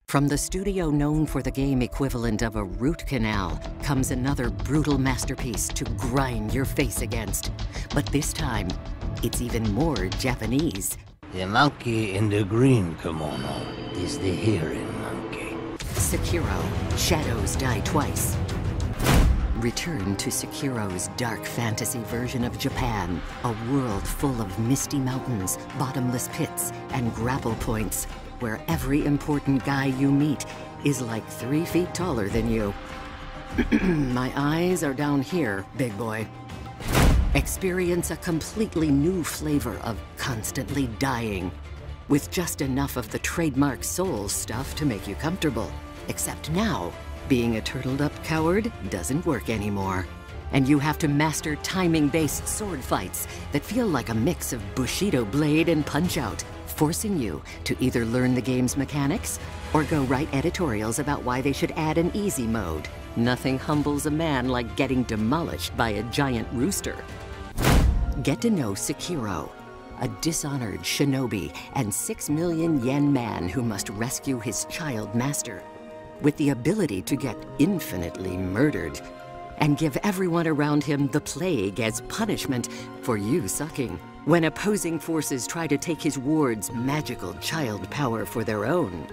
From the studio known for the game equivalent of a root canal comes another brutal masterpiece to grind your face against. But this time, it's even more Japanese. The monkey in the green kimono is the hearing monkey. Sekiro, Shadows Die Twice. Return to Sekiro's dark fantasy version of Japan, a world full of misty mountains, bottomless pits, and grapple points, where every important guy you meet is like 3 feet taller than you. My eyes are down here, big boy. Experience a completely new flavor of constantly dying, with just enough of the trademark soul stuff to make you comfortable. Except now, being a turtled-up coward doesn't work anymore. And you have to master timing-based sword fights that feel like a mix of Bushido blade and Punch-Out, forcing you to either learn the game's mechanics or go write editorials about why they should add an easy mode. Nothing humbles a man like getting demolished by a giant rooster. Get to know Sekiro, a dishonored shinobi and 6 million yen man who must rescue his child master, with the ability to get infinitely murdered and give everyone around him the plague as punishment for you sucking, when opposing forces try to take his ward's magical child power for their own.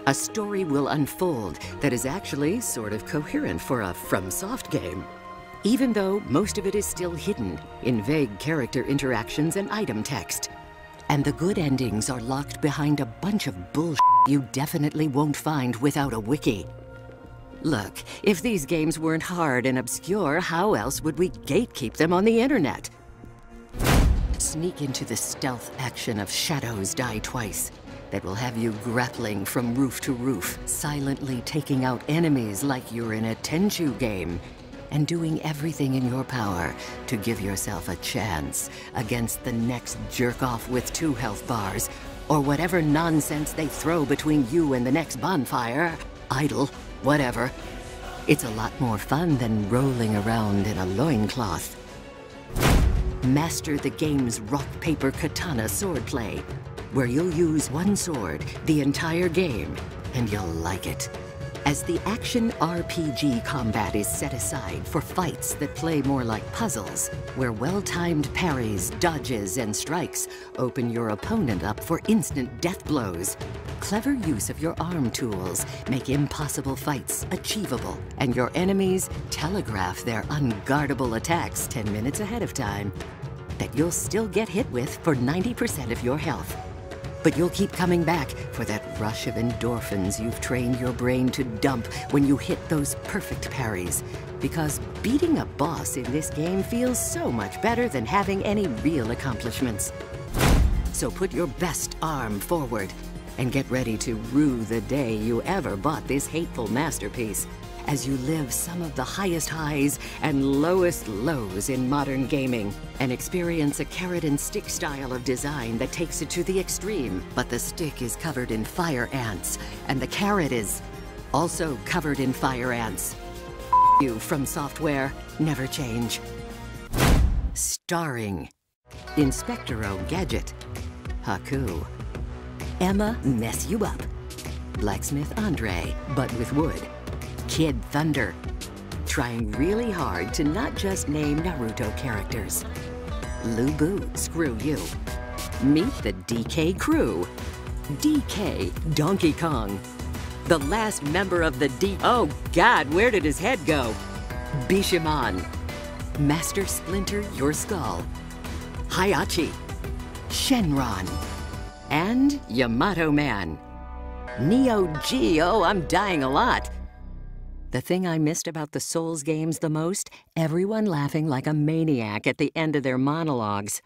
A story will unfold that is actually sort of coherent for a FromSoft game, even though most of it is still hidden in vague character interactions and item text. And the good endings are locked behind a bunch of bullshit you definitely won't find without a wiki. Look, if these games weren't hard and obscure, how else would we gatekeep them on the internet? Sneak into the stealth action of Shadows Die Twice that will have you grappling from roof to roof, silently taking out enemies like you're in a Tenchu game, and doing everything in your power to give yourself a chance against the next jerk-off with 2 health bars, or whatever nonsense they throw between you and the next bonfire, idol, whatever. It's a lot more fun than rolling around in a loincloth. Master the game's rock-paper katana swordplay, where you'll use one sword the entire game, and you'll like it. As the action RPG combat is set aside for fights that play more like puzzles, where well-timed parries, dodges, and strikes open your opponent up for instant death blows. Clever use of your arm tools make impossible fights achievable, and your enemies telegraph their unguardable attacks 10 minutes ahead of time that you'll still get hit with for 90% of your health. But you'll keep coming back for that rush of endorphins you've trained your brain to dump when you hit those perfect parries. Because beating a boss in this game feels so much better than having any real accomplishments. So put your best arm forward and get ready to rue the day you ever bought this hateful masterpiece, as you live some of the highest highs and lowest lows in modern gaming, and experience a carrot and stick style of design that takes it to the extreme. But the stick is covered in fire ants, and the carrot is also covered in fire ants. You from software, never change. Starring Inspectoro Gadget, Haku, Emma Mess You Up, Blacksmith Andre, but with wood, Kid Thunder, trying really hard to not just name Naruto characters. Lubu, screw you. Meet the DK crew. DK Donkey Kong. The last member of the Oh God, where did his head go? Bishamon. Master Splinter Your Skull. Hayachi. Shenron. And Yamato Man. Neo Geo, I'm dying a lot. The thing I missed about the Souls games the most, everyone laughing like a maniac at the end of their monologues.